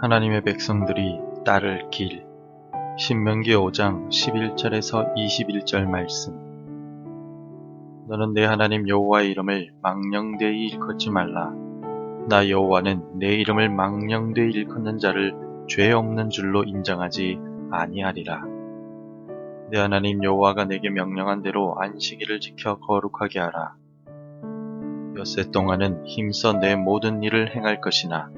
하나님의 백성들이 따를 길. 신명기 5장 11절에서 21절 말씀. 너는 내 하나님 여호와의 이름을 망령되이 일컫지 말라. 나 여호와는 내 이름을 망령되이 일컫는 자를 죄 없는 줄로 인정하지 아니하리라. 내 하나님 여호와가 내게 명령한 대로 안식일을 지켜 거룩하게 하라. 엿새 동안은 힘써 내 모든 일을 행할 것이나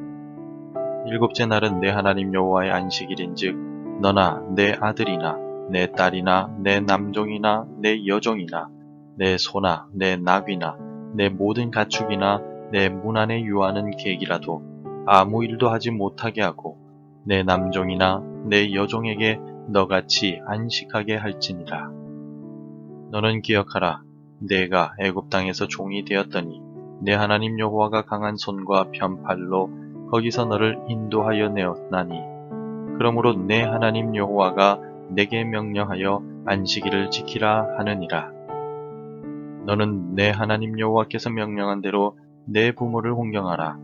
일곱째 날은 내 하나님 여호와의 안식일인즉 너나 내 아들이나 내 딸이나 내 남종이나 내 여종이나 내 소나 내 나귀나 내 모든 가축이나 내 문 안에 유하는 객이라도 아무 일도 하지 못하게 하고 내 남종이나 내 여종에게 너같이 안식하게 할지니라. 너는 기억하라. 내가 애굽 땅에서 종이 되었더니 내 하나님 여호와가 강한 손과 편팔로 거기서 너를 인도하여 내었나니 그러므로 내 하나님 여호와가 내게 명령하여 안식일을 지키라 하느니라. 너는 내 하나님 여호와께서 명령한 대로 내 부모를 홍경하라.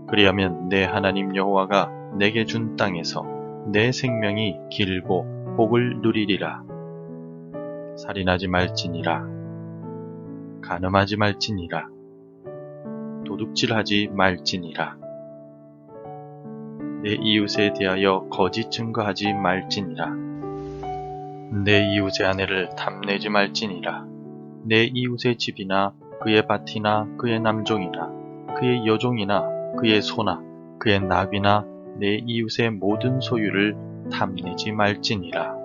그리하면 내 하나님 여호와가 내게 준 땅에서 내 생명이 길고 복을 누리리라. 살인하지 말지니라. 간음하지 말지니라. 도둑질하지 말지니라. 내 이웃에 대하여 거짓 증거하지 말지니라. 내 이웃의 아내를 탐내지 말지니라. 내 이웃의 집이나 그의 밭이나 그의 남종이나 그의 여종이나 그의 소나 그의 나귀나 내 이웃의 모든 소유를 탐내지 말지니라.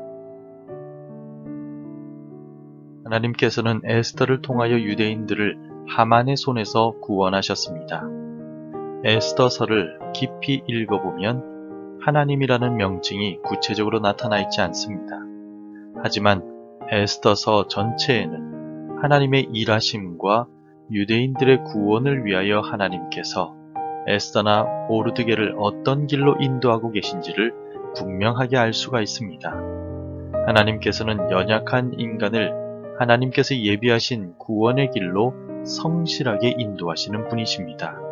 하나님께서는 에스더를 통하여 유대인들을 하만의 손에서 구원하셨습니다. 에스더서를 깊이 읽어보면 하나님이라는 명칭이 구체적으로 나타나 있지 않습니다. 하지만 에스더서 전체에는 하나님의 일하심과 유대인들의 구원을 위하여 하나님께서 에스더나 모르드게를 어떤 길로 인도하고 계신지를 분명하게 알 수가 있습니다. 하나님께서는 연약한 인간을 하나님께서 예비하신 구원의 길로 성실하게 인도하시는 분이십니다.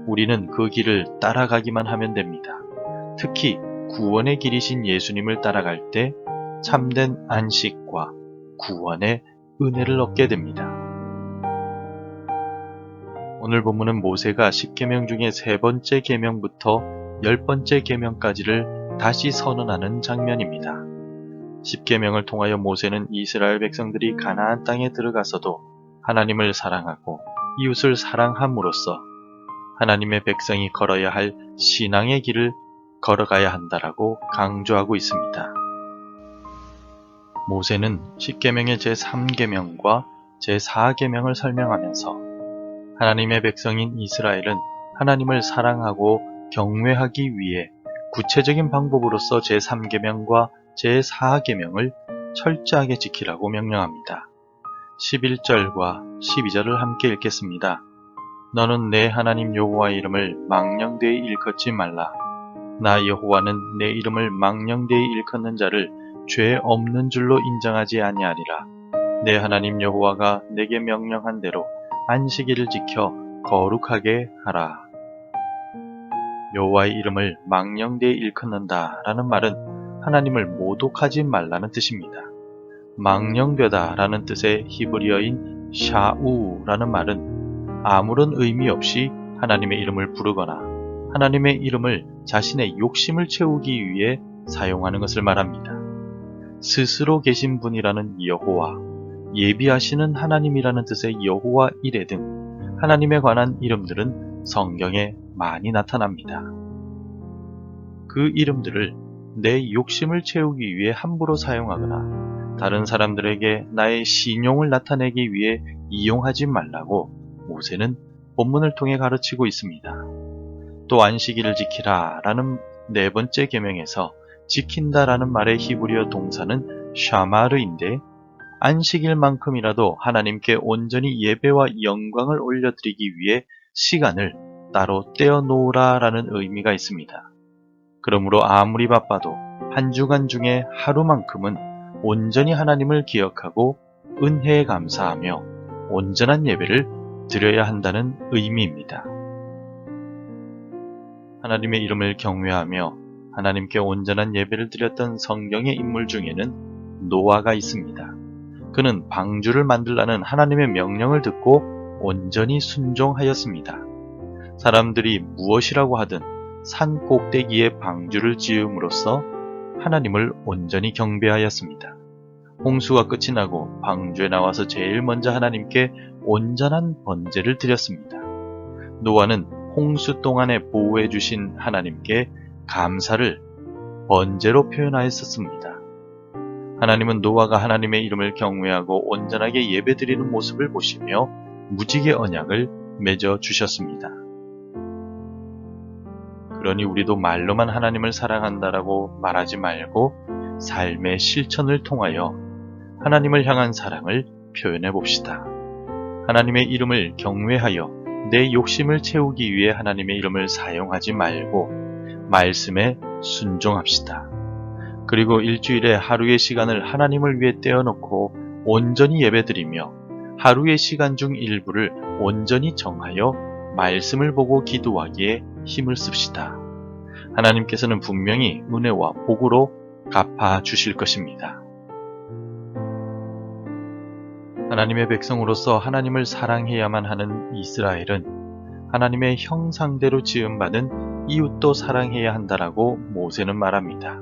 우리는 그 길을 따라가기만 하면 됩니다. 특히 구원의 길이신 예수님을 따라갈 때 참된 안식과 구원의 은혜를 얻게 됩니다. 오늘 본문은 모세가 10계명 중에 3번째 계명부터 10번째 계명까지를 다시 선언하는 장면입니다. 10계명을 통하여 모세는 이스라엘 백성들이 가나안 땅에 들어가서도 하나님을 사랑하고 이웃을 사랑함으로써 하나님의 백성이 걸어야 할 신앙의 길을 걸어가야 한다라고 강조하고 있습니다. 모세는 10계명의 제3계명과 제4계명을 설명하면서 하나님의 백성인 이스라엘은 하나님을 사랑하고 경외하기 위해 구체적인 방법으로서 제3계명과 제4계명을 철저하게 지키라고 명령합니다. 11절과 12절을 함께 읽겠습니다. 너는 내 하나님 여호와의 이름을 망령되이 일컫지 말라. 나 여호와는 내 이름을 망령되이 일컫는 자를 죄 없는 줄로 인정하지 아니하리라. 내 하나님 여호와가 내게 명령한 대로 안식일을 지켜 거룩하게 하라. 여호와의 이름을 망령되이 일컫는다 라는 말은 하나님을 모독하지 말라는 뜻입니다. 망령되다 라는 뜻의 히브리어인 샤우라는 말은 아무런 의미 없이 하나님의 이름을 부르거나 하나님의 이름을 자신의 욕심을 채우기 위해 사용하는 것을 말합니다. 스스로 계신 분이라는 여호와, 예비하시는 하나님이라는 뜻의 여호와 이레 등 하나님에 관한 이름들은 성경에 많이 나타납니다. 그 이름들을 내 욕심을 채우기 위해 함부로 사용하거나 다른 사람들에게 나의 신용을 나타내기 위해 이용하지 말라고 모세는 본문을 통해 가르치고 있습니다. 또 안식일을 지키라 라는 4번째 계명에서 지킨다 라는 말의 히브리어 동사는 샤마르인데 안식일만큼이라도 하나님께 온전히 예배와 영광을 올려드리기 위해 시간을 따로 떼어놓으라 라는 의미가 있습니다. 그러므로 아무리 바빠도 한 주간 중에 하루만큼은 온전히 하나님을 기억하고 은혜에 감사하며 온전한 예배를 드려야 한다는 의미입니다. 하나님의 이름을 경외하며 하나님께 온전한 예배를 드렸던 성경의 인물 중에는 노아가 있습니다. 그는 방주를 만들라는 하나님의 명령을 듣고 온전히 순종하였습니다. 사람들이 무엇이라고 하든 산 꼭대기에 방주를 지음으로써 하나님을 온전히 경배하였습니다. 홍수가 끝이 나고 방주에 나와서 제일 먼저 하나님께 온전한 번제를 드렸습니다. 노아는 홍수 동안에 보호해 주신 하나님께 감사를 번제로 표현하였었습니다. 하나님은 노아가 하나님의 이름을 경외하고 온전하게 예배드리는 모습을 보시며 무지개 언약을 맺어 주셨습니다. 그러니 우리도 말로만 하나님을 사랑한다라고 말하지 말고 삶의 실천을 통하여 하나님을 향한 사랑을 표현해 봅시다. 하나님의 이름을 경외하여 내 욕심을 채우기 위해 하나님의 이름을 사용하지 말고 말씀에 순종합시다. 그리고 일주일에 하루의 시간을 하나님을 위해 떼어놓고 온전히 예배드리며 하루의 시간 중 일부를 온전히 정하여 말씀을 보고 기도하기에 힘을 씁시다. 하나님께서는 분명히 은혜와 복으로 갚아 주실 것입니다. 하나님의 백성으로서 하나님을 사랑해야만 하는 이스라엘은 하나님의 형상대로 지음받은 이웃도 사랑해야 한다라고 모세는 말합니다.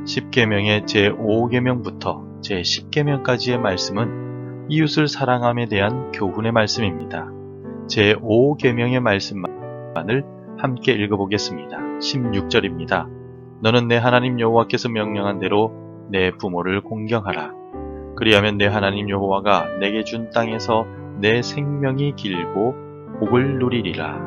10계명의 제5계명부터 제10계명까지의 말씀은 이웃을 사랑함에 대한 교훈의 말씀입니다. 제5계명의 말씀만을 함께 읽어보겠습니다. 16절입니다. 너는 내 하나님 여호와께서 명령한 대로 내 부모를 공경하라. 그리하면 내 하나님 여호와가 내게 준 땅에서 내 생명이 길고 복을 누리리라.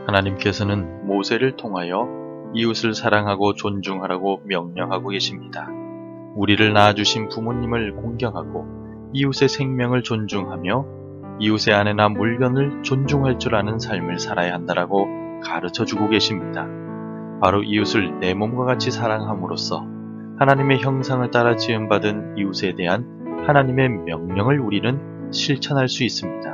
하나님께서는 모세를 통하여 이웃을 사랑하고 존중하라고 명령하고 계십니다. 우리를 낳아주신 부모님을 공경하고 이웃의 생명을 존중하며 이웃의 아내나 물건을 존중할 줄 아는 삶을 살아야 한다라고 가르쳐주고 계십니다. 바로 이웃을 내 몸과 같이 사랑함으로써 하나님의 형상을 따라 지음받은 이웃에 대한 하나님의 명령을 우리는 실천할 수 있습니다.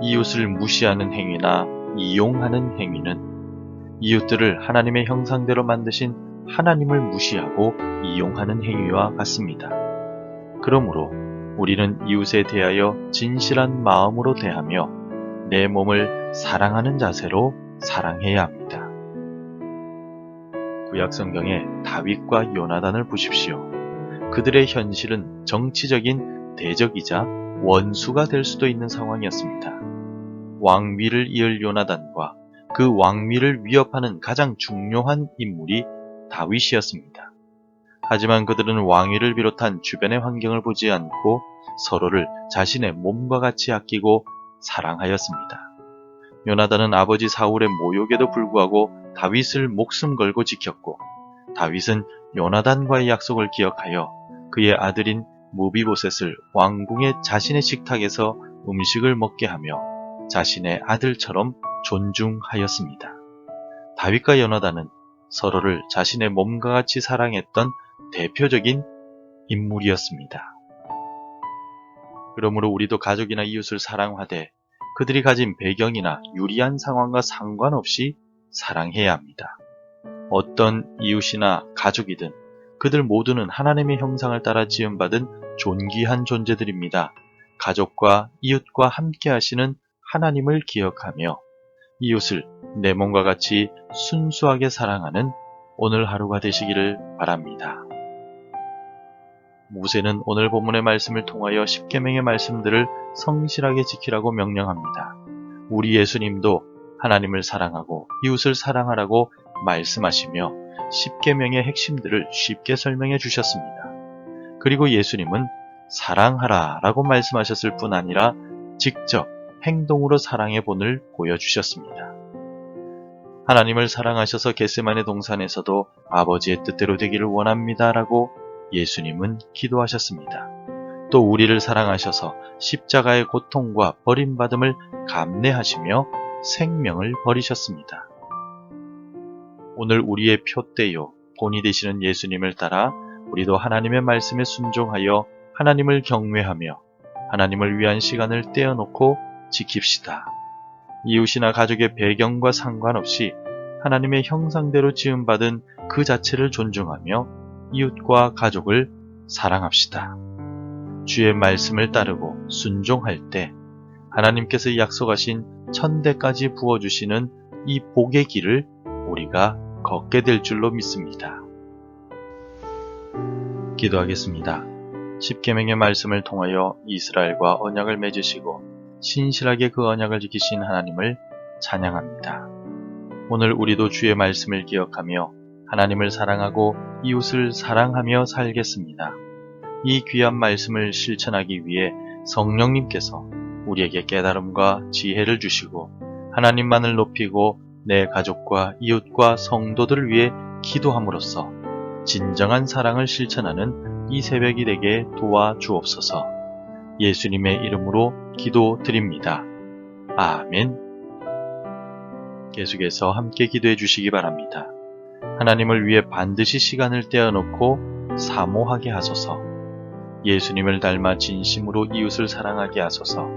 이웃을 무시하는 행위나 이용하는 행위는 이웃들을 하나님의 형상대로 만드신 하나님을 무시하고 이용하는 행위와 같습니다. 그러므로 우리는 이웃에 대하여 진실한 마음으로 대하며 내 몸을 사랑하는 자세로 사랑해야 합니다. 구약 성경에 다윗과 요나단을 보십시오. 그들의 현실은 정치적인 대적이자 원수가 될 수도 있는 상황이었습니다. 왕위를 이을 요나단과 그 왕위를 위협하는 가장 중요한 인물이 다윗이었습니다. 하지만 그들은 왕위를 비롯한 주변의 환경을 보지 않고 서로를 자신의 몸과 같이 아끼고 사랑하였습니다. 요나단은 아버지 사울의 모욕에도 불구하고 다윗을 목숨 걸고 지켰고, 다윗은 요나단과의 약속을 기억하여 그의 아들인 무비보셋을 왕궁의 자신의 식탁에서 음식을 먹게 하며 자신의 아들처럼 존중하였습니다. 다윗과 요나단은 서로를 자신의 몸과 같이 사랑했던 대표적인 인물이었습니다. 그러므로 우리도 가족이나 이웃을 사랑하되 그들이 가진 배경이나 유리한 상황과 상관없이 사랑해야 합니다. 어떤 이웃이나 가족이든 그들 모두는 하나님의 형상을 따라 지음받은 존귀한 존재들입니다. 가족과 이웃과 함께 하시는 하나님을 기억하며 이웃을 내 몸과 같이 순수하게 사랑하는 오늘 하루가 되시기를 바랍니다. 모세는 오늘 본문의 말씀을 통하여 10계명의 말씀들을 성실하게 지키라고 명령합니다. 우리 예수님도 하나님을 사랑하고 이웃을 사랑하라고 말씀하시며 10계명의 핵심들을 쉽게 설명해 주셨습니다. 그리고 예수님은 사랑하라 라고 말씀하셨을 뿐 아니라 직접 행동으로 사랑의 본을 보여주셨습니다. 하나님을 사랑하셔서 겟세마네 동산에서도 아버지의 뜻대로 되기를 원합니다 라고 예수님은 기도하셨습니다. 또 우리를 사랑하셔서 십자가의 고통과 버림받음을 감내하시며 생명을 버리셨습니다. 오늘 우리의 표대요 본이 되시는 예수님을 따라 우리도 하나님의 말씀에 순종하여 하나님을 경외하며 하나님을 위한 시간을 떼어놓고 지킵시다. 이웃이나 가족의 배경과 상관없이 하나님의 형상대로 지음받은 그 자체를 존중하며 이웃과 가족을 사랑합시다. 주의 말씀을 따르고 순종할 때 하나님께서 약속하신 천대까지 부어주시는 이 복의 길을 우리가 걷게 될 줄로 믿습니다. 기도하겠습니다. 십계명의 말씀을 통하여 이스라엘과 언약을 맺으시고 신실하게 그 언약을 지키신 하나님을 찬양합니다. 오늘 우리도 주의 말씀을 기억하며 하나님을 사랑하고 이웃을 사랑하며 살겠습니다. 이 귀한 말씀을 실천하기 위해 성령님께서 우리에게 깨달음과 지혜를 주시고 하나님만을 높이고 내 가족과 이웃과 성도들을 위해 기도함으로써 진정한 사랑을 실천하는 이 새벽이 되게 도와주옵소서. 예수님의 이름으로 기도드립니다. 아멘. 계속해서 함께 기도해 주시기 바랍니다. 하나님을 위해 반드시 시간을 떼어놓고 사모하게 하소서. 예수님을 닮아 진심으로 이웃을 사랑하게 하소서.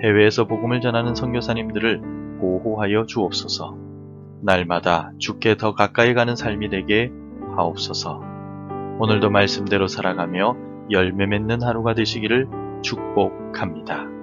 해외에서 복음을 전하는 선교사님들을 보호하여 주옵소서. 날마다 주께 더 가까이 가는 삶이 되게 하옵소서. 오늘도 말씀대로 살아가며 열매 맺는 하루가 되시기를 축복합니다.